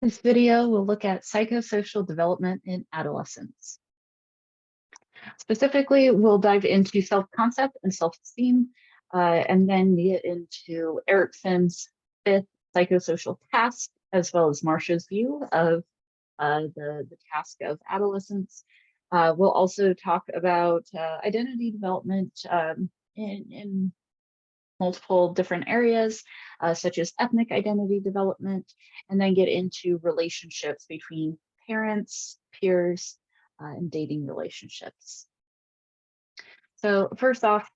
This video will look at psychosocial development in adolescence. Specifically, we'll dive into self-concept and self-esteem, and then get into Erikson's fifth psychosocial task, as well as Marcia's view of the task of adolescence. We'll also talk about identity development in multiple different areas, such as ethnic identity development, and then get into relationships between parents, peers, and dating relationships. So first off,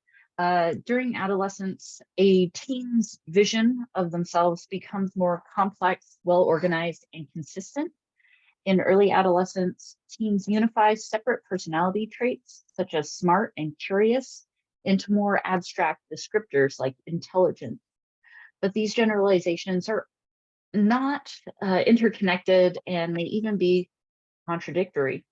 during adolescence, a teen's vision of themselves becomes more complex, well-organized, and consistent. In early adolescence, teens unify separate personality traits, such as smart and curious, into more abstract descriptors like intelligent. But these generalizations are not interconnected and may even be contradictory.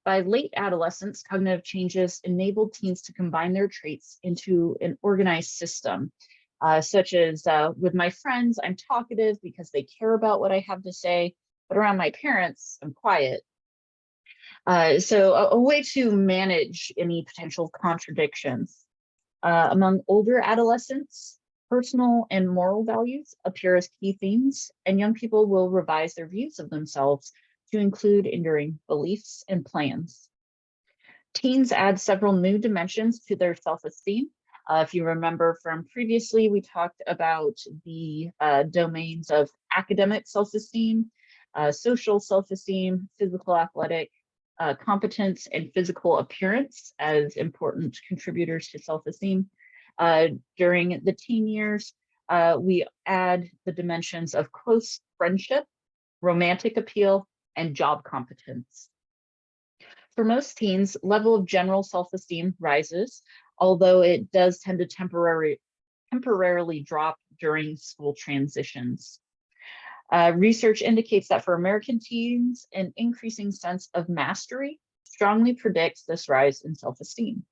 By late adolescence, cognitive changes enabled teens to combine their traits into an organized system, such as with my friends, I'm talkative because they care about what I have to say, but around my parents, I'm quiet. So a way to manage any potential contradictions. Among older adolescents, personal and moral values appear as key themes, and young people will revise their views of themselves to include enduring beliefs and plans. Teens add several new dimensions to their self-esteem. If you remember from previously, we talked about the domains of academic self-esteem, social self-esteem, physical athletic, competence, and physical appearance as important contributors to self-esteem. During the teen years, we add the dimensions of close friendship, romantic appeal, and job competence. For most teens, level of general self-esteem rises, although it does tend to temporarily drop during school transitions. Research indicates that for American teens, an increasing sense of mastery strongly predicts this rise in self-esteem.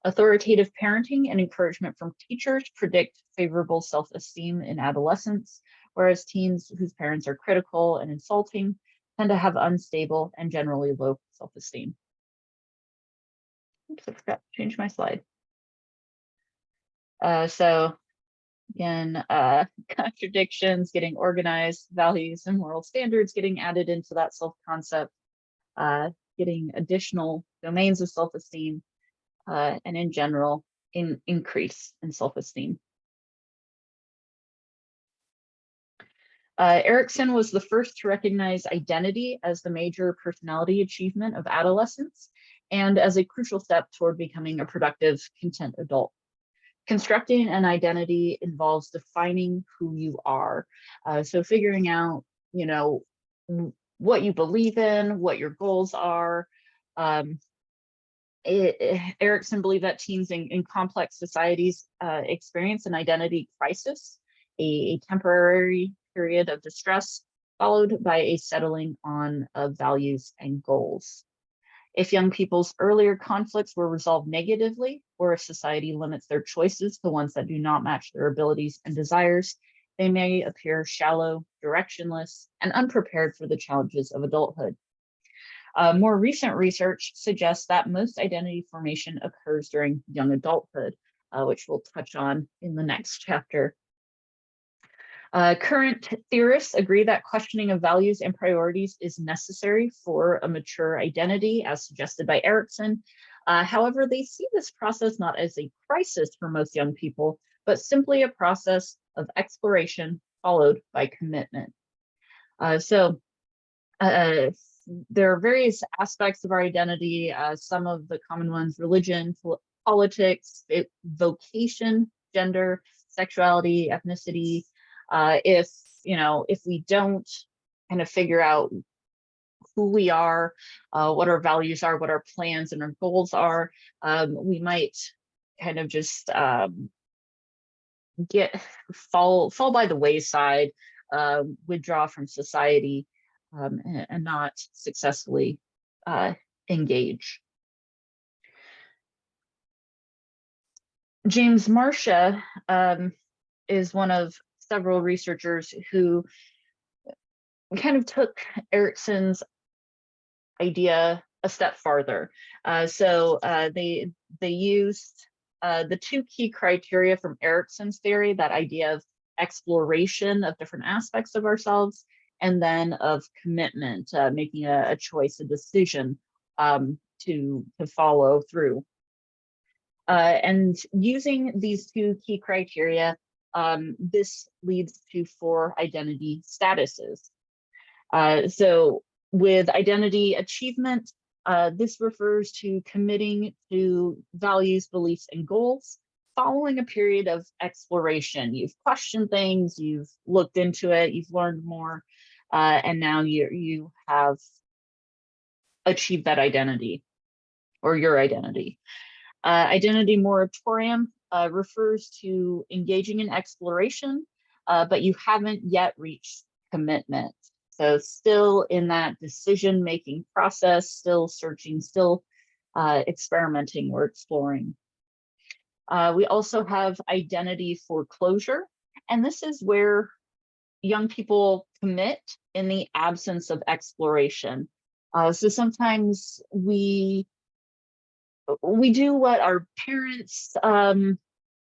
Authoritative parenting and encouragement from teachers predict favorable self-esteem in adolescence, whereas teens whose parents are critical and insulting tend to have unstable and generally low self-esteem. Oops, I forgot to change my slide. So again, contradictions getting organized, values and moral standards getting added into that self-concept, getting additional domains of self-esteem, and in general, increase in self-esteem. Erikson was the first to recognize identity as the major personality achievement of adolescence and as a crucial step toward becoming a productive, content adult. Constructing an identity involves defining who you are. So figuring out, what you believe in, what your goals are. Erikson believed that teens in complex societies experience an identity crisis, a temporary period of distress, followed by a settling on of values and goals. If young people's earlier conflicts were resolved negatively, or if society limits their choices to ones that do not match their abilities and desires, they may appear shallow, directionless, and unprepared for the challenges of adulthood. More recent research suggests that most identity formation occurs during young adulthood, which we'll touch on in the next chapter. Current theorists agree that questioning of values and priorities is necessary for a mature identity, as suggested by Erikson. However, they see this process not as a crisis for most young people, but simply a process of exploration followed by commitment. There are various aspects of our identity, some of the common ones: religion, politics, vocation, gender, sexuality, ethnicity. If we don't kind of figure out who we are, what our values are, what our plans and our goals are, we might kind of just fall by the wayside, withdraw from society, and not successfully engage. James Marcia is one of several researchers who we kind of took Erickson's idea a step farther. They used the two key criteria from Erickson's theory, that idea of exploration of different aspects of ourselves, and then of commitment, making a choice, a decision to follow through. And using these two key criteria, this leads to 4 identity statuses. So with identity achievement, this refers to committing to values, beliefs, and goals following a period of exploration. You've questioned things, you've looked into it, you've learned more, and now you have achieved that identity or your identity. Identity moratorium refers to engaging in exploration, but you haven't yet reached commitment. So still in that decision-making process, still searching, still experimenting or exploring. We also have identity foreclosure, and this is where young people commit in the absence of exploration. So sometimes we do what our parents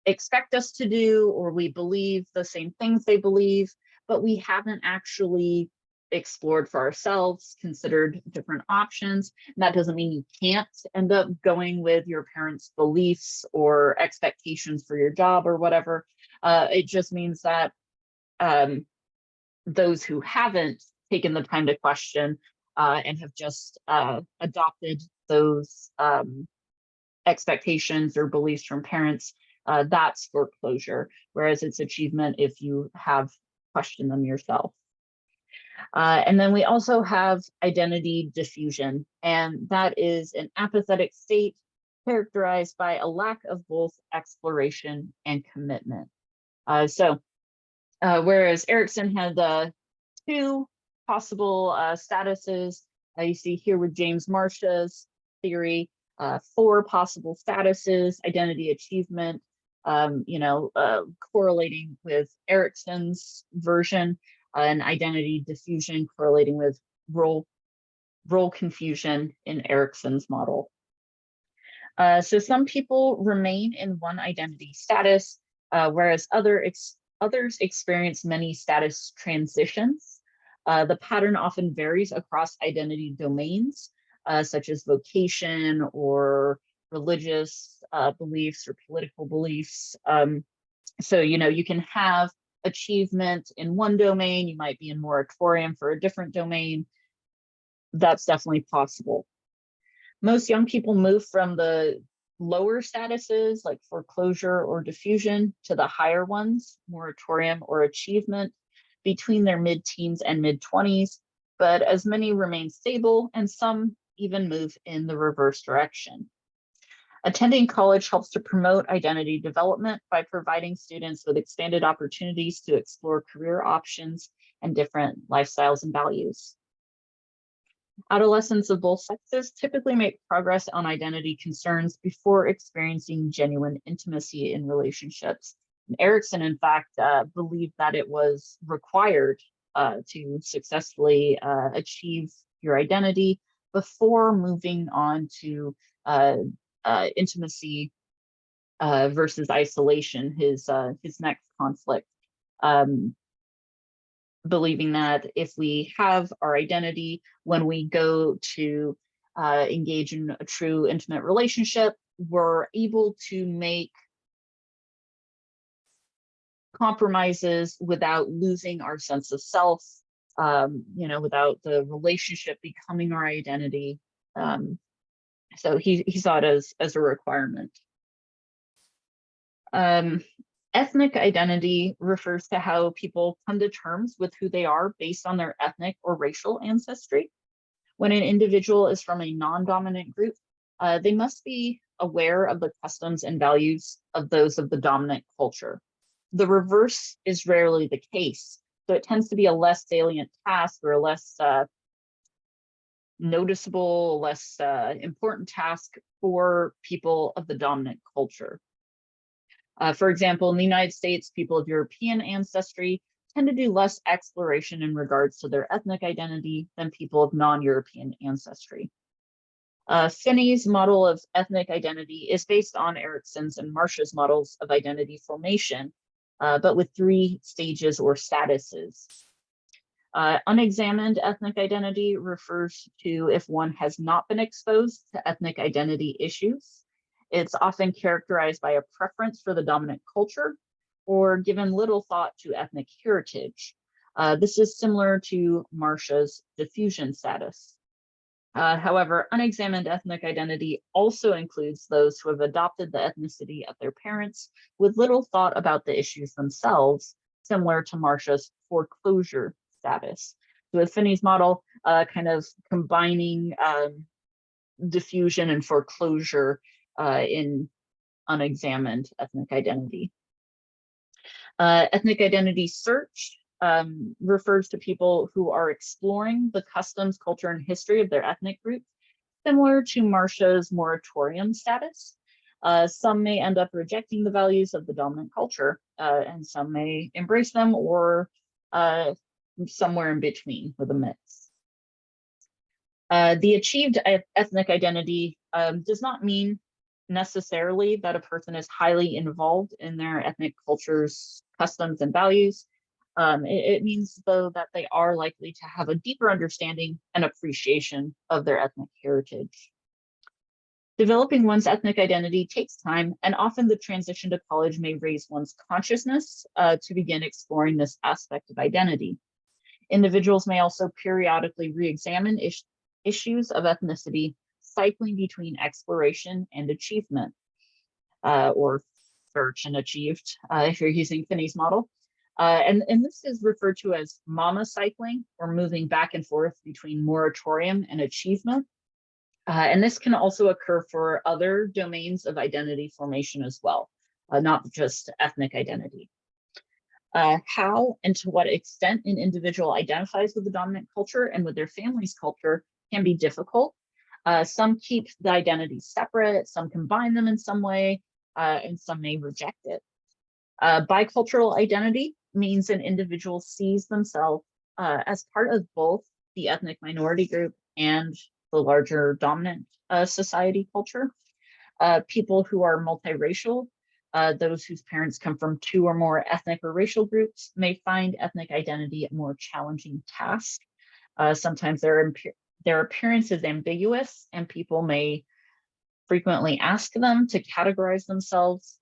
expect us to do, or we believe the same things they believe, but we haven't actually explored for ourselves, considered different options. And that doesn't mean you can't end up going with your parents' beliefs or expectations for your job or whatever. It just means that those who haven't taken the time to question and have just adopted those expectations or beliefs from parents, that's foreclosure, whereas it's achievement if you have questioned them yourself. And then we also have identity diffusion, and that is an apathetic state characterized by a lack of both exploration and commitment. Whereas Erickson had 2 possible statuses, you see here with James Marsh's theory, 4 possible statuses, identity achievement, correlating with Erickson's version, and identity diffusion correlating with role confusion in Erickson's model. So some people remain in one identity status, whereas others experience many status transitions. The pattern often varies across identity domains, such as vocation or religious beliefs or political beliefs. So, you can have achievement in one domain, you might be in moratorium for a different domain. That's definitely possible. Most young people move from the lower statuses like foreclosure or diffusion to the higher ones, moratorium or achievement, between their mid-teens and mid-20s, but as many remain stable and some even move in the reverse direction. Attending college helps to promote identity development by providing students with expanded opportunities to explore career options and different lifestyles and values. Adolescents of both sexes typically make progress on identity concerns before experiencing genuine intimacy in relationships. And Erickson, in fact, believed that it was required to successfully achieve your identity before moving on to intimacy versus isolation, his next conflict. Believing that if we have our identity, when we go to engage in a true intimate relationship, we're able to make compromises without losing our sense of self, without the relationship becoming our identity. So he saw it as a requirement. Ethnic identity refers to how people come to terms with who they are based on their ethnic or racial ancestry. When an individual is from a non-dominant group, they must be aware of the customs and values of those of the dominant culture. The reverse is rarely the case, so it tends to be a less salient task or a less noticeable, less important task for people of the dominant culture. For example, in the United States, people of European ancestry tend to do less exploration in regards to their ethnic identity than people of non-European ancestry. Finney's model of ethnic identity is based on Erikson's and Marsh's models of identity formation, but with 3 stages or statuses. Unexamined ethnic identity refers to if one has not been exposed to ethnic identity issues. It's often characterized by a preference for the dominant culture or given little thought to ethnic heritage. This is similar to Marsh's diffusion status. However, unexamined ethnic identity also includes those who have adopted the ethnicity of their parents with little thought about the issues themselves, similar to Marsh's foreclosure status. So with Finney's model, kind of combining diffusion and foreclosure in unexamined ethnic identity. Ethnic identity search refers to people who are exploring the customs, culture, and history of their ethnic group, similar to Marsh's moratorium status. Some may end up rejecting the values of the dominant culture, and some may embrace them, or somewhere in between with a mix. The achieved ethnic identity does not mean necessarily that a person is highly involved in their ethnic culture's customs and values. It means, though, that they are likely to have a deeper understanding and appreciation of their ethnic heritage. Developing one's ethnic identity takes time, and often the transition to college may raise one's consciousness to begin exploring this aspect of identity. Individuals may also periodically re-examine issues of ethnicity, cycling between exploration and achievement, or search and achieved, if you're using Finney's model. And this is referred to as mama cycling, or moving back and forth between moratorium and achievement. And this can also occur for other domains of identity formation as well, not just ethnic identity. How and to what extent an individual identifies with the dominant culture and with their family's culture can be difficult. Some keep the identity separate, some combine them in some way, and some may reject it. Bicultural identity means an individual sees themselves as part of both the ethnic minority group and the larger dominant society culture. People who are multiracial, those whose parents come from 2 or more ethnic or racial groups, may find ethnic identity a more challenging task. Sometimes their appearance is ambiguous, and people may frequently ask them to categorize themselves.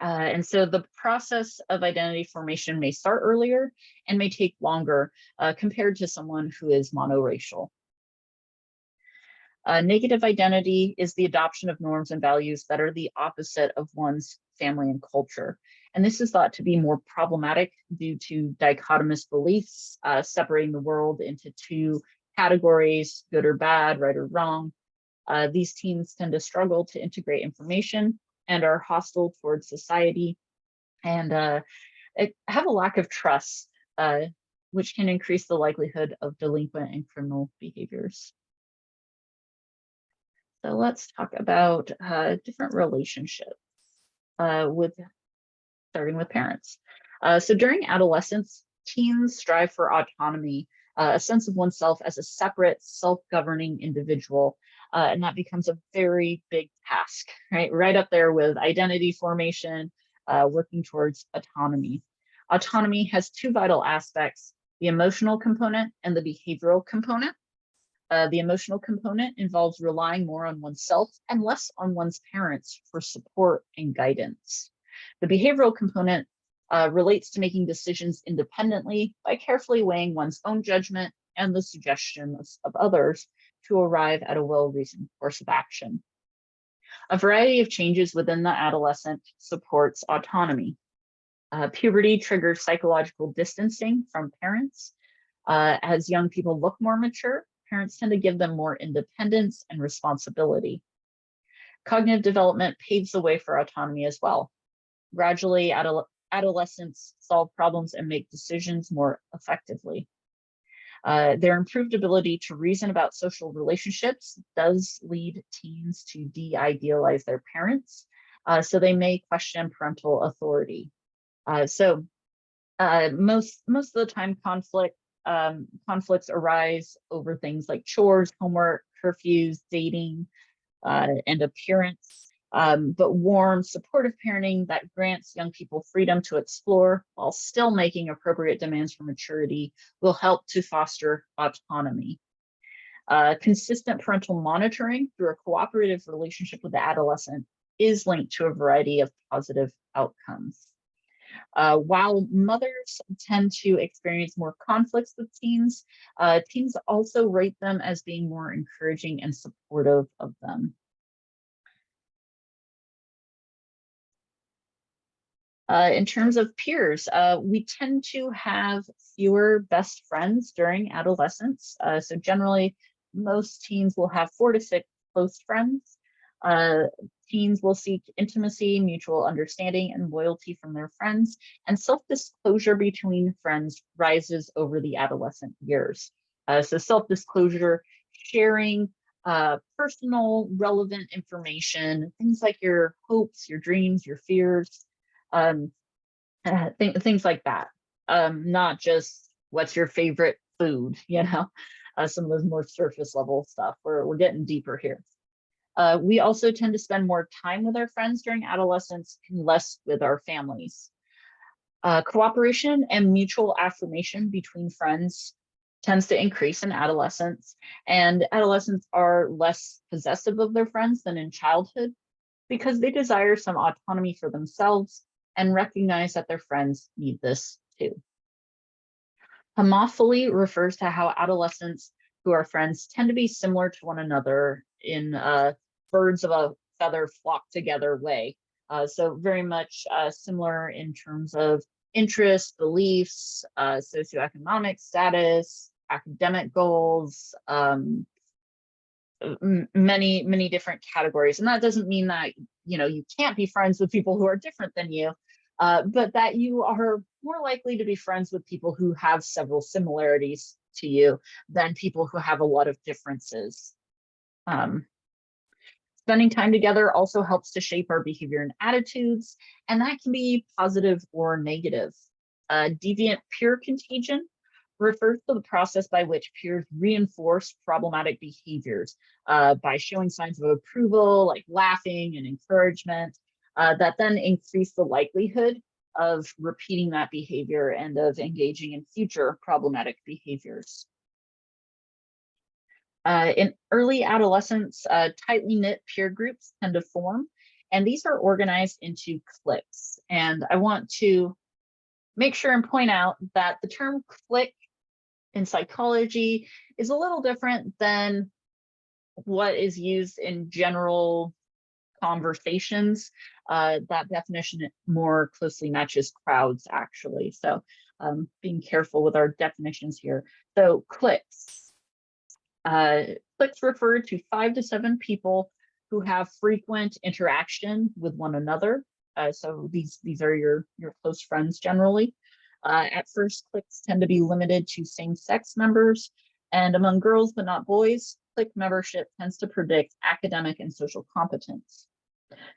And so the process of identity formation may start earlier and may take longer compared to someone who is monoracial. Negative identity is the adoption of norms and values that are the opposite of one's family and culture. And this is thought to be more problematic due to dichotomous beliefs, separating the world into 2 categories, good or bad, right or wrong. These teens tend to struggle to integrate information and are hostile towards society, and have a lack of trust, which can increase the likelihood of delinquent and criminal behaviors. So let's talk about different relationships, starting with parents. So during adolescence, teens strive for autonomy, a sense of oneself as a separate, self-governing individual. And that becomes a very big task, right? Right up there with identity formation, working towards autonomy. Autonomy has 2 vital aspects: the emotional component and the behavioral component. The emotional component involves relying more on oneself and less on one's parents for support and guidance. The behavioral component relates to making decisions independently by carefully weighing one's own judgment and the suggestions of others to arrive at a well-reasoned course of action. A variety of changes within the adolescent supports autonomy. Puberty triggers psychological distancing from parents. As young people look more mature, parents tend to give them more independence and responsibility. Cognitive development paves the way for autonomy as well. Gradually, adolescents solve problems and make decisions more effectively. Their improved ability to reason about social relationships does lead teens to de-idealize their parents, so they may question parental authority. So Most of the time, conflicts arise over things like chores, homework, curfews, dating, and appearance. But warm, supportive parenting that grants young people freedom to explore while still making appropriate demands for maturity will help to foster autonomy. Consistent parental monitoring through a cooperative relationship with the adolescent is linked to a variety of positive outcomes. While mothers tend to experience more conflicts with teens, teens also rate them as being more encouraging and supportive of them. In terms of peers, we tend to have fewer best friends during adolescence. So generally, most teens will have 4 to 6 close friends. Teens will seek intimacy, mutual understanding, and loyalty from their friends, and self-disclosure between friends rises over the adolescent years. So self-disclosure, sharing personal, relevant information, things like your hopes, your dreams, your fears, things like that. Not just what's your favorite food, some of those more surface level stuff. We're getting deeper here. We also tend to spend more time with our friends during adolescence and less with our families. Cooperation and mutual affirmation between friends tends to increase in adolescence, and adolescents are less possessive of their friends than in childhood because they desire some autonomy for themselves and recognize that their friends need this too. Homophily refers to how adolescents who are friends tend to be similar to one another in birds of a feather flock together way. So very much similar in terms of interests, beliefs, socioeconomic status, academic goals, many different categories. And that doesn't mean that you can't be friends with people who are different than you, but that you are more likely to be friends with people who have several similarities to you than people who have a lot of differences. Spending time together also helps to shape our behavior and attitudes, and that can be positive or negative. Deviant peer contagion refers to the process by which peers reinforce problematic behaviors by showing signs of approval, like laughing and encouragement, that then increase the likelihood of repeating that behavior and of engaging in future problematic behaviors. In early adolescence, tightly knit peer groups tend to form, and these are organized into cliques. And I want to make sure and point out that the term clique in psychology is a little different than what is used in general conversations. That definition more closely matches crowds, actually. So being careful with our definitions here. So cliques. Cliques refer to 5 to 7 people who have frequent interaction with one another. So these are your close friends generally. At first, cliques tend to be limited to same-sex members, and among girls but not boys, clique membership tends to predict academic and social competence.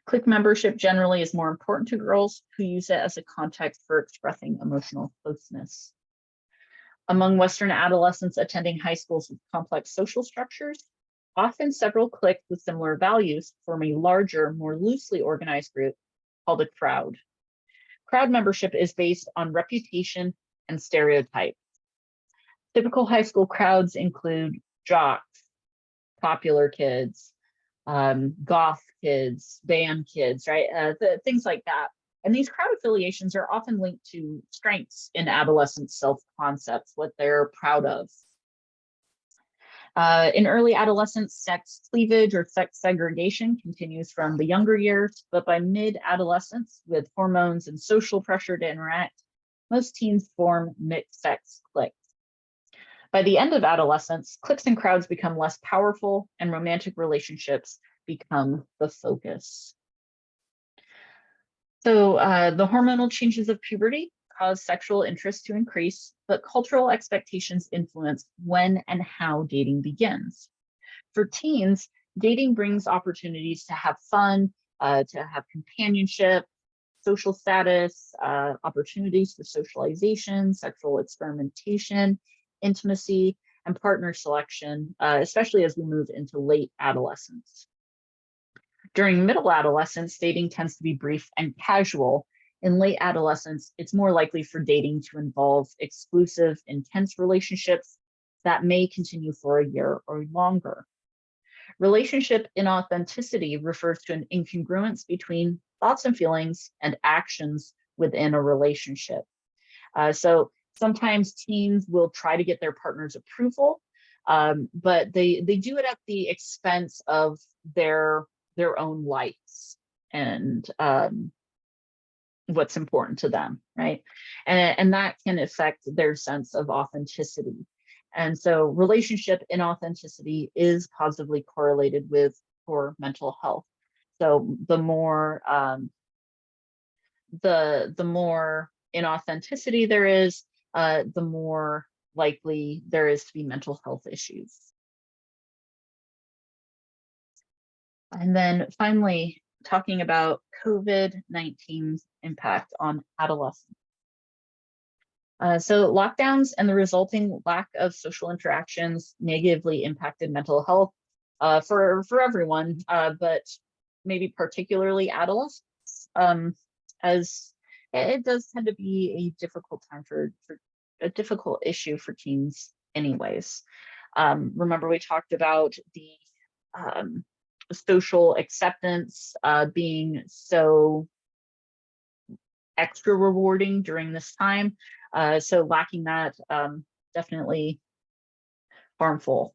Clique membership generally is more important to girls who use it as a context for expressing emotional closeness. Among Western adolescents attending high schools with complex social structures, often several cliques with similar values form a larger, more loosely organized group called a crowd. Crowd membership is based on reputation and stereotypes. Typical high school crowds include jocks, popular kids, goth kids, band kids, right? Things like that. And these crowd affiliations are often linked to strengths in adolescent self-concepts, what they're proud of. In early adolescence, sex cleavage or sex segregation continues from the younger years, but by mid-adolescence, with hormones and social pressure to interact, most teens form mixed-sex cliques. By the end of adolescence, cliques and crowds become less powerful and romantic relationships become the focus. So the hormonal changes of puberty cause sexual interest to increase, but cultural expectations influence when and how dating begins. For teens, dating brings opportunities to have fun, to have companionship, social status, opportunities for socialization, sexual experimentation, intimacy, and partner selection, especially as we move into late adolescence. During middle adolescence, dating tends to be brief and casual. In late adolescence, it's more likely for dating to involve exclusive, intense relationships that may continue for a year or longer. Relationship inauthenticity refers to an incongruence between thoughts and feelings and actions within a relationship. So sometimes teens will try to get their partner's approval, but they do it at the expense of their own likes and what's important to them, right? And that can affect their sense of authenticity. And so relationship inauthenticity is positively correlated with poor mental health. So the more the more inauthenticity there is, the more likely there is to be mental health issues. And then finally, talking about COVID-19's impact on adolescents. So lockdowns and the resulting lack of social interactions negatively impacted mental health for everyone, but maybe particularly adolescents, as it does tend to be a difficult time for a difficult issue for teens anyways. Remember we talked about the social acceptance being so extra rewarding during this time. So lacking that, definitely harmful.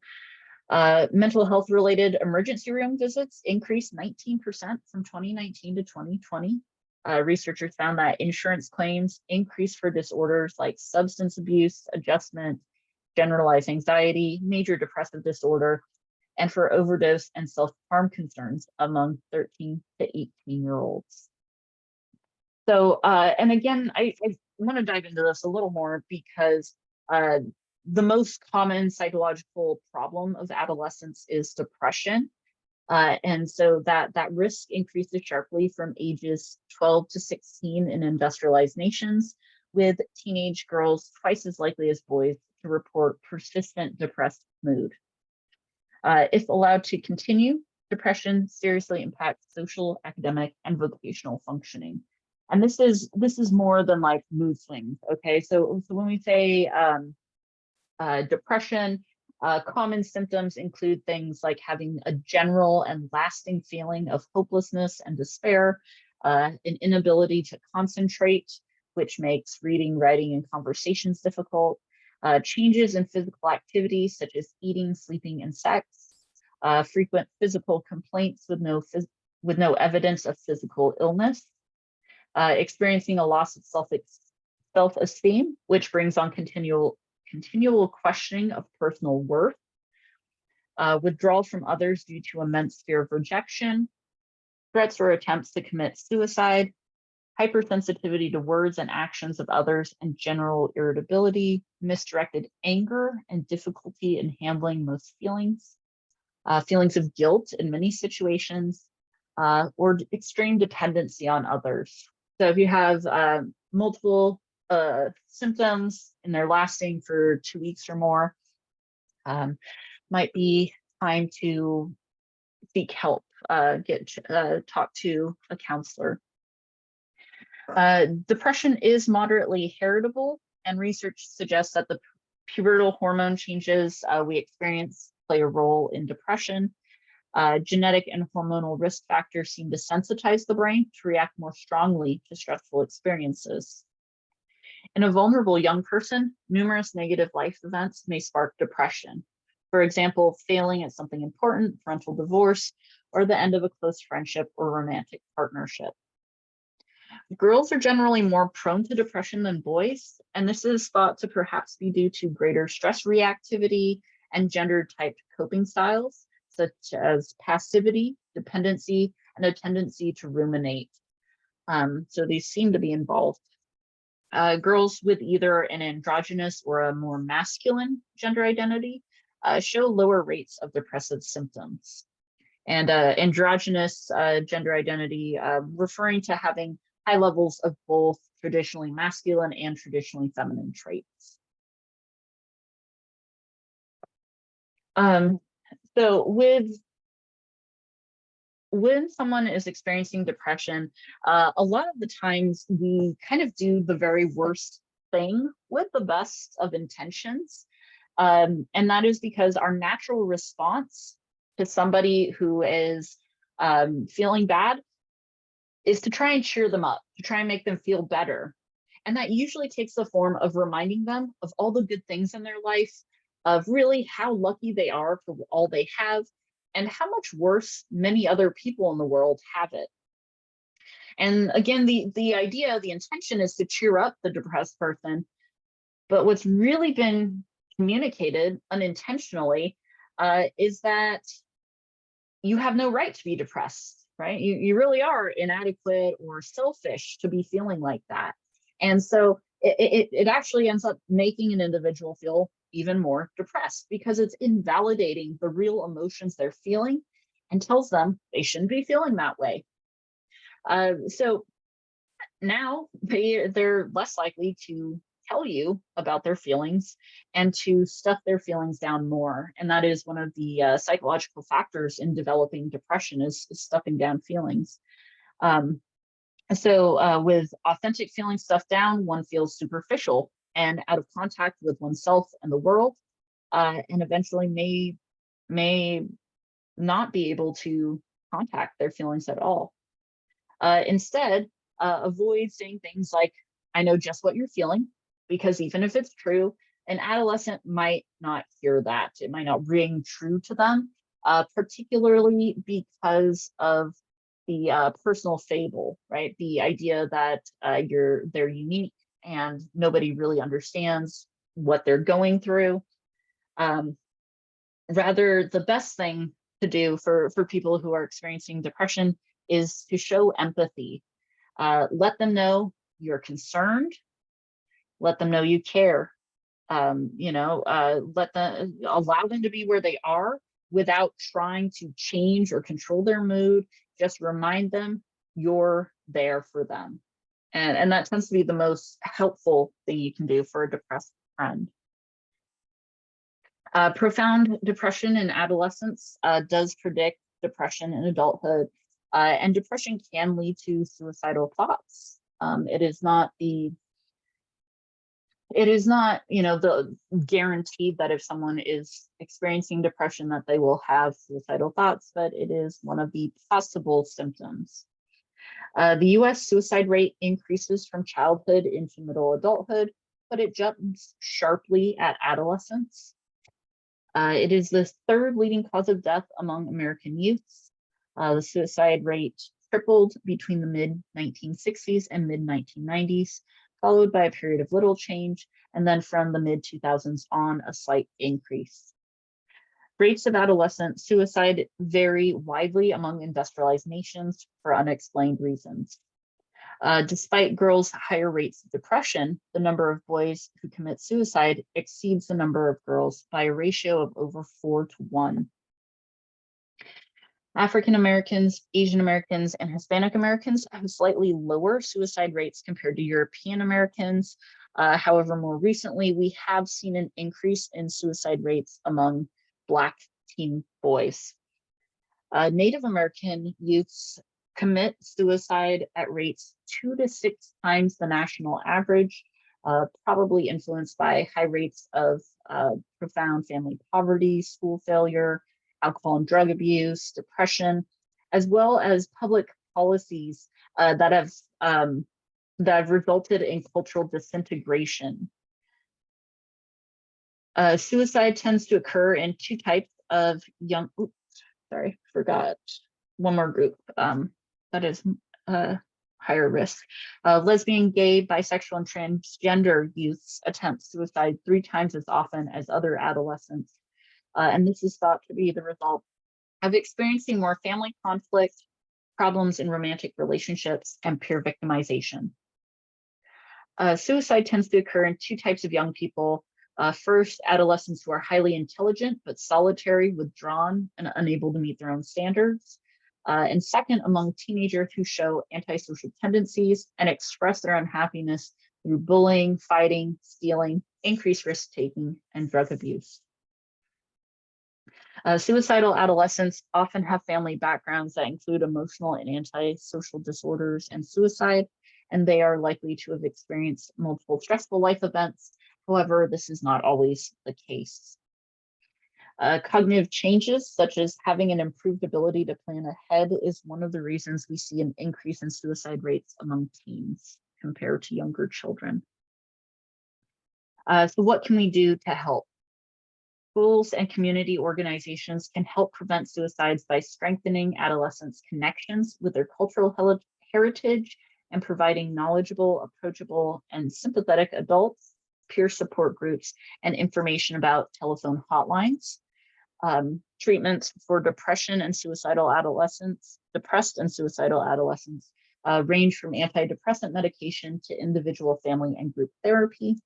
Mental health related emergency room visits increased 19% from 2019 to 2020. Researchers found that insurance claims increased for disorders like substance abuse, adjustment, generalized anxiety, major depressive disorder, and for overdose and self-harm concerns among 13 to 18-year-olds. So, and again, I want to dive into this a little more because the most common psychological problem of adolescence is depression. And so that risk increases sharply from ages 12 to 16 in industrialized nations, with teenage girls twice as likely as boys to report persistent depressed mood. If allowed to continue, depression seriously impacts social, academic, and vocational functioning. And this is more than like mood swings. Okay, so when we say depression, common symptoms include things like having a general and lasting feeling of hopelessness and despair, an inability to concentrate, which makes reading, writing, and conversations difficult, changes in physical activity such as eating, sleeping, and sex, frequent physical complaints with no evidence of physical illness, experiencing a loss of self-esteem, which brings on continual questioning of personal worth, withdrawal from others due to immense fear of rejection, threats or attempts to commit suicide, hypersensitivity to words and actions of others, and general irritability, misdirected anger, and difficulty in handling most feelings, feelings of guilt in many situations, or extreme dependency on others. So if you have multiple symptoms and they're lasting for 2 weeks or more, might be time to seek help, talk to a counselor. Depression is moderately heritable, and research suggests that the pubertal hormone changes we experience play a role in depression. Genetic and hormonal risk factors seem to sensitize the brain to react more strongly to stressful experiences. In a vulnerable young person, numerous negative life events may spark depression. For example, failing at something important, parental divorce, or the end of a close friendship or romantic partnership. Girls are generally more prone to depression than boys, and this is thought to perhaps be due to greater stress reactivity and gender-typed coping styles, such as passivity, dependency, and a tendency to ruminate. So these seem to be involved. Girls with either an androgynous or a more masculine gender identity show lower rates of depressive symptoms. And androgynous gender identity, referring to having high levels of both traditionally masculine and traditionally feminine traits. So when someone is experiencing depression, a lot of the times we kind of do the very worst thing with the best of intentions. And that is because our natural response to somebody who is feeling bad is to try and cheer them up, to try and make them feel better. And that usually takes the form of reminding them of all the good things in their life, of really how lucky they are for all they have, and how much worse many other people in the world have it. And again, the idea, the intention is to cheer up the depressed person. But what's really been communicated unintentionally is that you have no right to be depressed, right? You really are inadequate or selfish to be feeling like that. And so it actually ends up making an individual feel even more depressed because it's invalidating the real emotions they're feeling and tells them they shouldn't be feeling that way. So now they're less likely to tell you about their feelings and to stuff their feelings down more. And that is one of the psychological factors in developing depression is stuffing down feelings. So with authentic feelings stuffed down, one feels superficial and out of contact with oneself and the world, and eventually may not be able to contact their feelings at all. Instead, avoid saying things like, I know just what you're feeling, because even if it's true, an adolescent might not hear that. It might not ring true to them, particularly because of the personal fable, right? The idea that they're unique and nobody really understands what they're going through. Rather, the best thing to do for people who are experiencing depression is to show empathy. Let them know you're concerned. Let them know you care. Allow them to be where they are without trying to change or control their mood. Just remind them you're there for them. And that tends to be the most helpful thing you can do for a depressed friend. Profound depression in adolescence does predict depression in adulthood, and depression can lead to suicidal thoughts. It is not, the guaranteed that if someone is experiencing depression that they will have suicidal thoughts, but it is one of the possible symptoms. The US suicide rate increases from childhood into middle adulthood, but it jumps sharply at adolescence. It is the third leading cause of death among American youths. The suicide rate tripled between the mid-1960s and mid-1990s, followed by a period of little change, and then from the mid-2000s on, a slight increase. Rates of adolescent suicide vary widely among industrialized nations for unexplained reasons. Despite girls' higher rates of depression, the number of boys who commit suicide exceeds the number of girls by a ratio of over 4-to-1. African Americans, Asian Americans, and Hispanic Americans have slightly lower suicide rates compared to European Americans. However, more recently, we have seen an increase in suicide rates among Black teen boys. Native American youths commit suicide at rates 2 to 6 times the national average, probably influenced by high rates of profound family poverty, school failure, alcohol and drug abuse, depression, as well as public policies that have resulted in cultural disintegration. Suicide tends to occur in two types of young. Oops, sorry, forgot one more group that is higher risk. Lesbian, gay, bisexual, and transgender youths attempt suicide 3 times as often as other adolescents. And this is thought to be the result of experiencing more family conflict, problems in romantic relationships, and peer victimization. Suicide tends to occur in 2 types of young people. First, adolescents who are highly intelligent, but solitary, withdrawn, and unable to meet their own standards. And second, among teenagers who show antisocial tendencies and express their unhappiness through bullying, fighting, stealing, increased risk-taking, and drug abuse. Suicidal adolescents often have family backgrounds that include emotional and antisocial disorders and suicide, and they are likely to have experienced multiple stressful life events. However, this is not always the case. Cognitive changes, such as having an improved ability to plan ahead, is one of the reasons we see an increase in suicide rates among teens compared to younger children. So what can we do to help? Schools and community organizations can help prevent suicides by strengthening adolescents' connections with their cultural heritage and providing knowledgeable, approachable, and sympathetic adults, peer support groups, and information about telephone hotlines. Treatments for depressed and suicidal adolescents range from antidepressant medication to individual, family, and group therapy.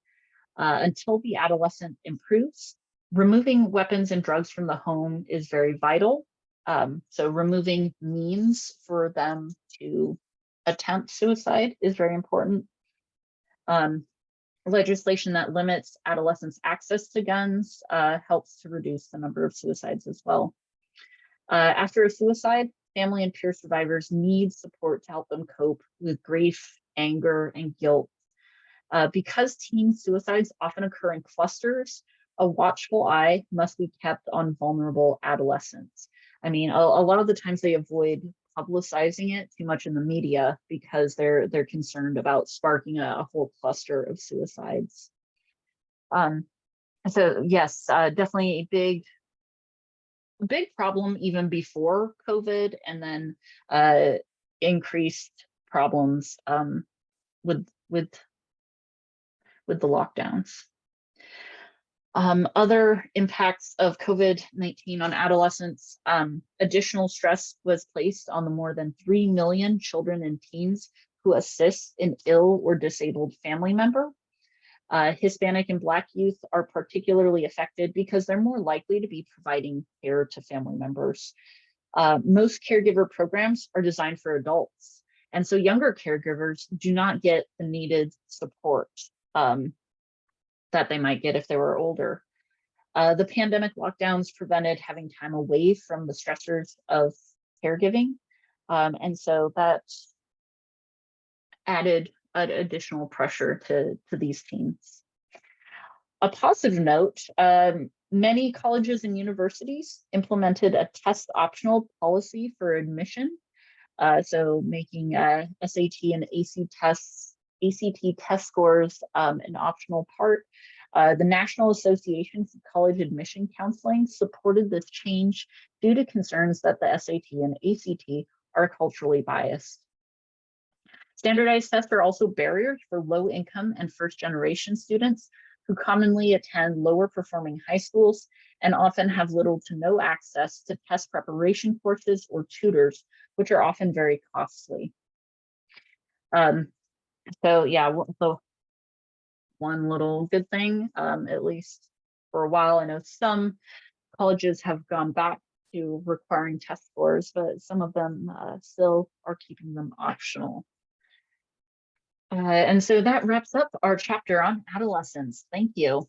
Until the adolescent improves, removing weapons and drugs from the home is very vital. So removing means for them to attempt suicide is very important. Legislation that limits adolescents' access to guns helps to reduce the number of suicides as well. After a suicide, family and peer survivors need support to help them cope with grief, anger, and guilt. Because teen suicides often occur in clusters, a watchful eye must be kept on vulnerable adolescents. I mean, a lot of the times they avoid publicizing it too much in the media because they're concerned about sparking a whole cluster of suicides. So yes, definitely a big problem even before COVID, and then increased problems with the lockdowns. Other impacts of COVID-19 on adolescents, additional stress was placed on the more than 3 million children and teens who assist an ill or disabled family member. Hispanic and Black youth are particularly affected because they're more likely to be providing care to family members. Most caregiver programs are designed for adults, and so younger caregivers do not get the needed support that they might get if they were older. The pandemic lockdowns prevented having time away from the stressors of caregiving. And so that added additional pressure to these teens. A positive note, many colleges and universities implemented a test optional policy for admission. So making SAT and ACT test scores an optional part. The National Association for College Admission Counseling supported this change due to concerns that the SAT and ACT are culturally biased. Standardized tests are also barriers for low-income and first-generation students who commonly attend lower-performing high schools and often have little to no access to test preparation courses or tutors, which are often very costly. So yeah, so one little good thing, at least for a while, I know some colleges have gone back to requiring test scores, but some of them still are keeping them optional. And so that wraps up our chapter on adolescence. Thank you.